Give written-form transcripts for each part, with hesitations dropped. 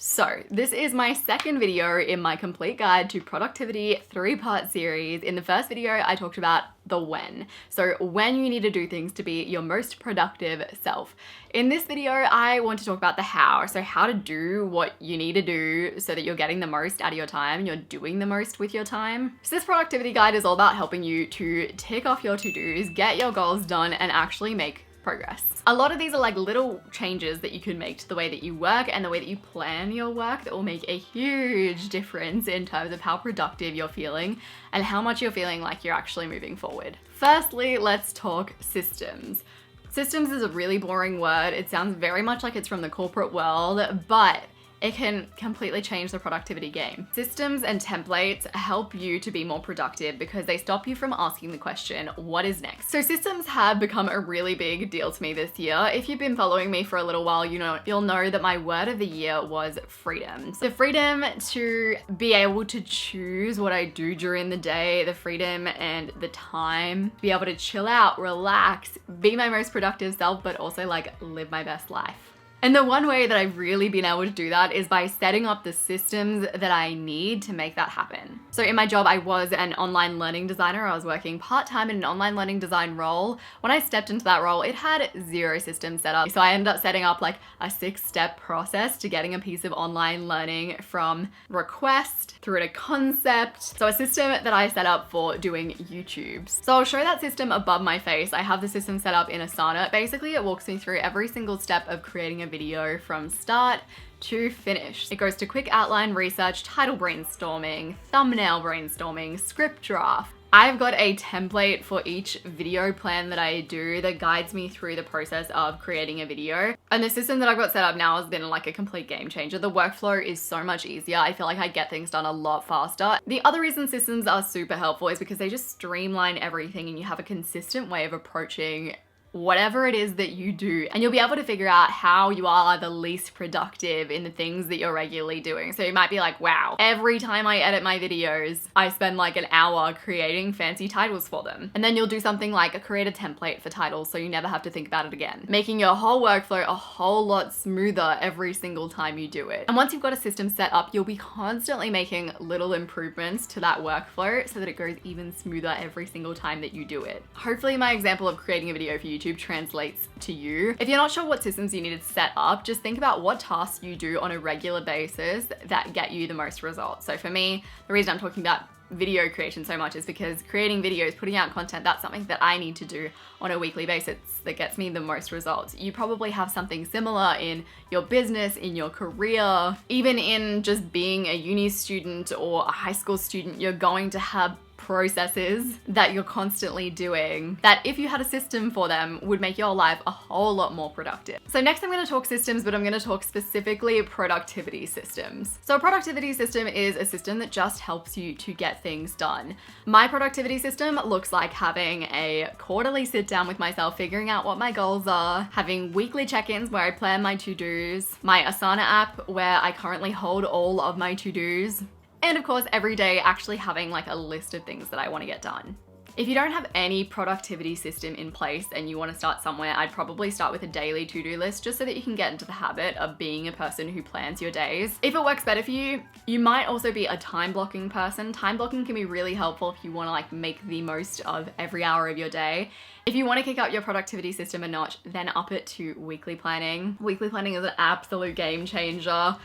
So this is my second video in my complete guide to productivity 3-part series. In the first video, I talked about the when. So when you need to do things to be your most productive self. In this video, I want to talk about the how. So how to do what you need to do so that you're getting the most out of your time and you're doing the most with your time. So this productivity guide is all about helping you to tick off your to-dos, get your goals done, and actually make progress. A lot of these are like little changes that you can make to the way that you work and the way that you plan your work that will make a huge difference in terms of how productive you're feeling and how much you're feeling like you're actually moving forward. Firstly, let's talk systems. Systems is a really boring word. It sounds very much like it's from the corporate world, but it can completely change the productivity game. Systems and templates help you to be more productive because they stop you from asking the question, what is next? So systems have become a really big deal to me this year. If you've been following me for a little while, you'll know that my word of the year was freedom. So freedom to be able to choose what I do during the day, the freedom and the time, be able to chill out, relax, be my most productive self, but also like live my best life. And the one way that I've really been able to do that is by setting up the systems that I need to make that happen. So in my job, I was an online learning designer. I was working part-time in an online learning design role. When I stepped into that role, it had 0 systems set up. So I ended up setting up like a 6-step process to getting a piece of online learning from request through to concept. So a system that I set up for doing YouTubes. So I'll show that system above my face. I have the system set up in Asana. Basically, it walks me through every single step of creating a video from start to finish. It goes to quick outline research, title brainstorming, thumbnail brainstorming, script draft. I've got a template for each video plan that I do that guides me through the process of creating a video. And the system that I've got set up now has been like a complete game changer. The workflow is so much easier. I feel like I get things done a lot faster. The other reason systems are super helpful is because they just streamline everything and you have a consistent way of approaching whatever it is that you do, and you'll be able to figure out how you are the least productive in the things that you're regularly doing. So you might be like, wow, every time I edit my videos, I spend like an hour creating fancy titles for them. And then you'll do something like create a template for titles so you never have to think about it again, making your whole workflow a whole lot smoother every single time you do it. And once you've got a system set up, you'll be constantly making little improvements to that workflow so that it goes even smoother every single time that you do it. Hopefully my example of creating a video for YouTube translates to you. If you're not sure what systems you need to set up, just think about what tasks you do on a regular basis that get you the most results. So for me, the reason I'm talking about video creation so much is because creating videos, putting out content, that's something that I need to do on a weekly basis that gets me the most results. You probably have something similar in your business, in your career, even in just being a uni student or a high school student. You're going to have processes that you're constantly doing that if you had a system for them would make your life a whole lot more productive. So next I'm going to talk systems, but I'm going to talk specifically productivity systems. So a productivity system is a system that just helps you to get things done. My productivity system looks like having a quarterly sit down with myself, figuring out what my goals are, having weekly check-ins where I plan my to-dos, my Asana app where I currently hold all of my to-dos, and of course, every day actually having like a list of things that I want to get done. If you don't have any productivity system in place and you want to start somewhere, I'd probably start with a daily to-do list just so that you can get into the habit of being a person who plans your days. If it works better for you, you might also be a time blocking person. Time blocking can be really helpful if you want to like make the most of every hour of your day. If you want to kick up your productivity system a notch, then up it to weekly planning. Weekly planning is an absolute game changer.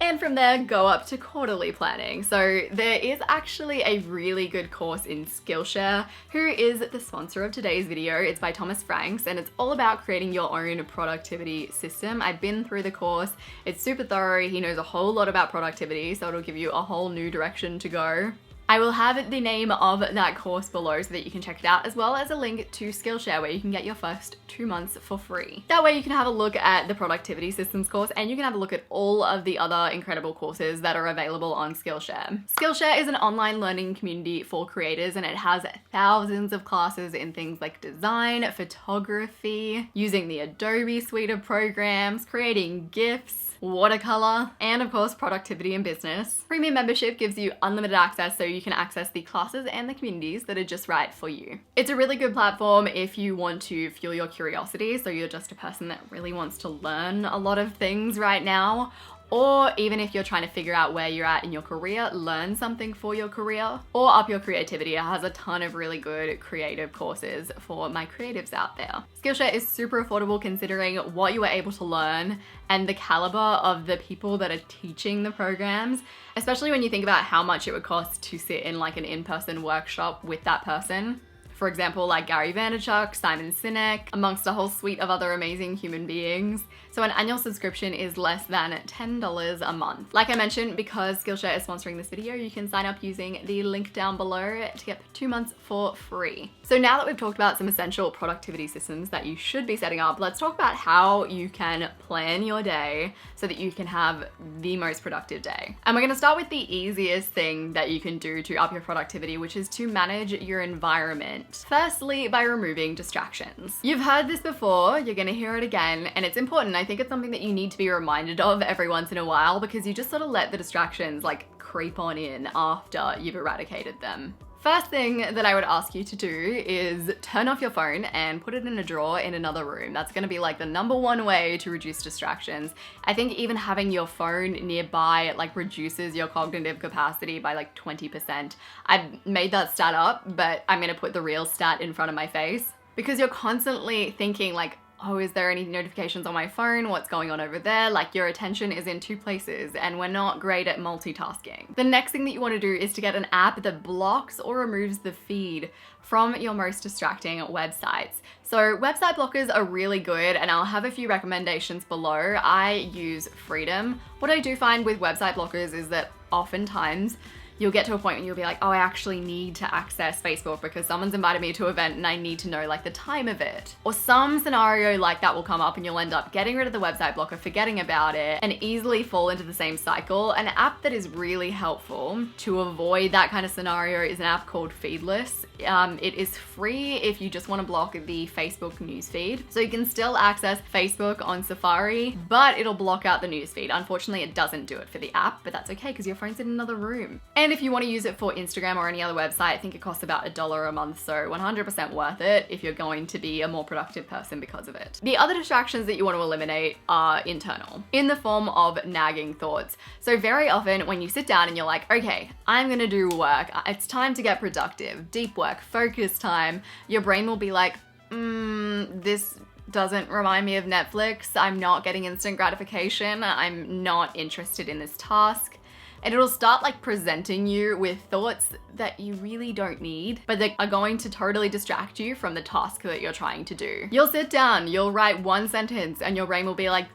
And from there, go up to quarterly planning. So there is actually a really good course in Skillshare, who is the sponsor of today's video. It's by Thomas Franks, and it's all about creating your own productivity system. I've been through the course. It's super thorough. He knows a whole lot about productivity, so it'll give you a whole new direction to go. I will have the name of that course below so that you can check it out, as well as a link to Skillshare where you can get your first 2 months for free. That way you can have a look at the productivity systems course and you can have a look at all of the other incredible courses that are available on Skillshare. Skillshare is an online learning community for creators, and it has thousands of classes in things like design, photography, using the Adobe suite of programs, creating GIFs, watercolor, and of course productivity in business. Premium membership gives you unlimited access so you can access the classes and the communities that are just right for you. It's a really good platform if you want to fuel your curiosity, so you're just a person that really wants to learn a lot of things right now, Or even if you're trying to figure out where you're at in your career, learn something for your career or up your creativity. It has a ton of really good creative courses for my creatives out there. Skillshare is super affordable considering what you were able to learn and the caliber of the people that are teaching the programs, especially when you think about how much it would cost to sit in like an in-person workshop with that person. For example, like Gary Vaynerchuk, Simon Sinek, amongst a whole suite of other amazing human beings. So an annual subscription is less than $10 a month. Like I mentioned, because Skillshare is sponsoring this video, you can sign up using the link down below to get 2 months for free. So now that we've talked about some essential productivity systems that you should be setting up, let's talk about how you can plan your day so that you can have the most productive day. And we're gonna start with the easiest thing that you can do to up your productivity, which is to manage your environment. Firstly, by removing distractions. You've heard this before, you're gonna hear it again, and it's important. I think it's something that you need to be reminded of every once in a while because you just sort of let the distractions like creep on in after you've eradicated them. First thing that I would ask you to do is turn off your phone and put it in a drawer in another room. That's gonna be like the #1 way to reduce distractions. I think even having your phone nearby like reduces your cognitive capacity by like 20%. I've made that stat up, but I'm gonna put the real stat in front of my face because you're constantly thinking like, oh, is there any notifications on my phone? What's going on over there? Like your attention is in 2 places and we're not great at multitasking. The next thing that you want to do is to get an app that blocks or removes the feed from your most distracting websites. So website blockers are really good and I'll have a few recommendations below. I use Freedom. What I do find with website blockers is that oftentimes you'll get to a point when you'll be like, oh, I actually need to access Facebook because someone's invited me to an event and I need to know like the time of it. Or some scenario like that will come up and you'll end up getting rid of the website blocker, forgetting about it, and easily fall into the same cycle. An app that is really helpful to avoid that kind of scenario is an app called Feedless. It is free if you just want to block the Facebook newsfeed. So you can still access Facebook on Safari, but it'll block out the newsfeed. Unfortunately, it doesn't do it for the app, but that's okay because your phone's in another room. And if you want to use it for Instagram or any other website, I think it costs about $1 a month, so 100% worth it if you're going to be a more productive person because of it. The other distractions that you want to eliminate are internal, in the form of nagging thoughts. So very often when you sit down and you're like, okay, I'm gonna do work, it's time to get productive, deep work, focus time, your brain will be like, this doesn't remind me of Netflix, I'm not getting instant gratification, I'm not interested in this task. And it'll start like presenting you with thoughts that you really don't need, but that are going to totally distract you from the task that you're trying to do. You'll sit down, you'll write 1 sentence and your brain will be like,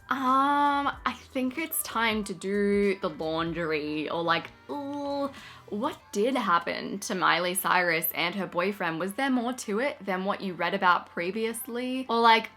I think it's time to do the laundry, or like, what did happen to Miley Cyrus and her boyfriend? Was there more to it than what you read about previously? Or like,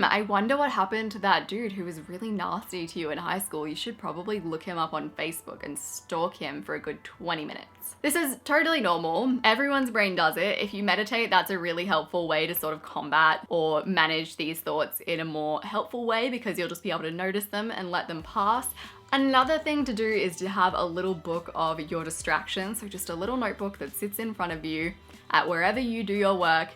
I wonder what happened to that dude who was really nasty to you in high school. You should probably look him up on Facebook and stalk him for a good 20 minutes. This is totally normal. Everyone's brain does it. If you meditate, that's a really helpful way to sort of combat or manage these thoughts in a more helpful way because you'll just be able to notice them and let them pass. Another thing to do is to have a little book of your distractions. So just a little notebook that sits in front of you at wherever you do your work,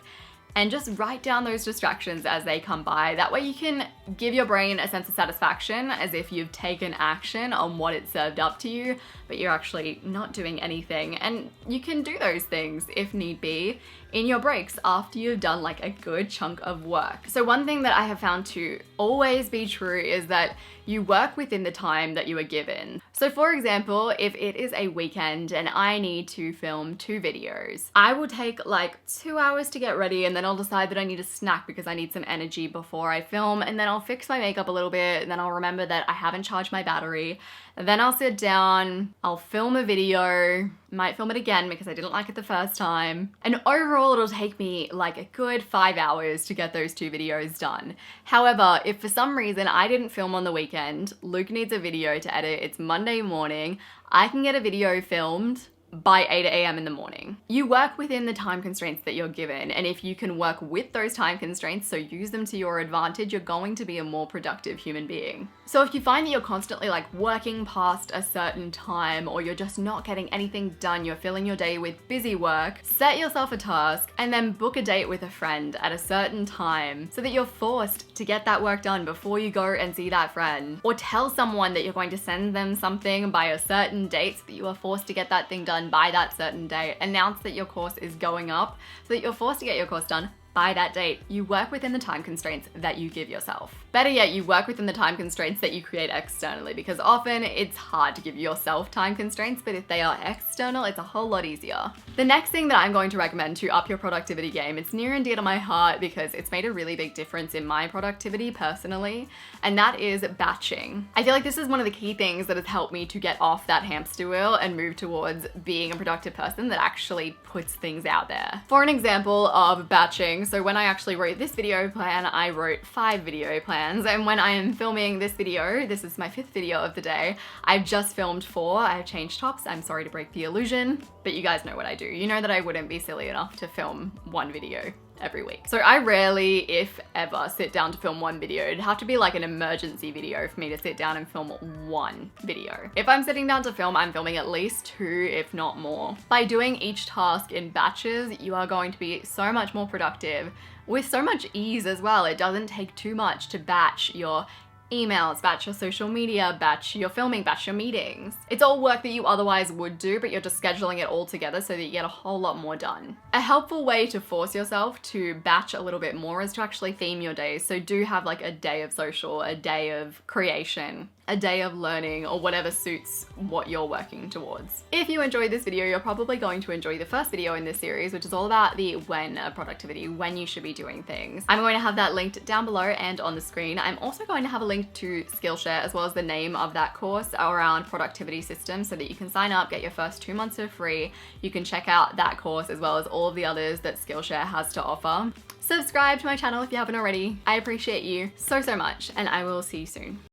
and just write down those distractions as they come by. That way you can give your brain a sense of satisfaction as if you've taken action on what it served up to you, but you're actually not doing anything. And you can do those things if need be in your breaks after you've done like a good chunk of work. So one thing that I have found to always be true is that you work within the time that you are given. So for example, if it is a weekend and I need to film 2 videos, I will take like 2 hours to get ready and then I'll decide that I need a snack because I need some energy before I film, and then I'll fix my makeup a little bit and then I'll remember that I haven't charged my battery. And then I'll sit down, I'll film a video, might film it again because I didn't like it the first time. And overall, it'll take me like a good 5 hours to get those 2 videos done. However, if for some reason I didn't film on the weekend, Luke needs a video to edit, it's Monday morning, I can get a video filmed by 8 a.m. in the morning. You work within the time constraints that you're given, and if you can work with those time constraints, so use them to your advantage, you're going to be a more productive human being. So if you find that you're constantly like working past a certain time, or you're just not getting anything done, you're filling your day with busy work, set yourself a task and then book a date with a friend at a certain time so that you're forced to get that work done before you go and see that friend. Or tell someone that you're going to send them something by a certain date so that you are forced to get that thing done by that certain date. Announce that your course is going up so that you're forced to get your course done by that date. You work within the time constraints that you give yourself. Better yet, you work within the time constraints that you create externally, because often it's hard to give yourself time constraints, but if they are external, it's a whole lot easier. The next thing that I'm going to recommend to up your productivity game, it's near and dear to my heart because it's made a really big difference in my productivity personally, and that is batching. I feel like this is one of the key things that has helped me to get off that hamster wheel and move towards being a productive person that actually puts things out there. For an example of batching, so when I actually wrote this video plan, I wrote 5 video plans, and when I am filming this video, this is my 5th video of the day, I've just filmed 4. I've changed tops. I'm sorry to break the illusion, but you guys know what I do. You know that I wouldn't be silly enough to film 1 video every week. So I rarely, if ever, sit down to film 1 video. It'd have to be like an emergency video for me to sit down and film 1 video. If I'm sitting down to film, I'm filming at least 2, if not more. By doing each task in batches, you are going to be so much more productive with so much ease as well. It doesn't take too much to batch your emails, batch your social media, batch your filming, batch your meetings. It's all work that you otherwise would do, but you're just scheduling it all together so that you get a whole lot more done. A helpful way to force yourself to batch a little bit more is to actually theme your days. So do have like a day of social, a day of creation, a day of learning, or whatever suits what you're working towards. If you enjoyed this video, you're probably going to enjoy the first video in this series, which is all about the when of productivity, when you should be doing things. I'm going to have that linked down below and on the screen. I'm also going to have a link to Skillshare as well as the name of that course around productivity systems so that you can sign up, get your first 2 months for free. You can check out that course as well as all of the others that Skillshare has to offer. Subscribe to my channel if you haven't already. I appreciate you so much, and I will see you soon.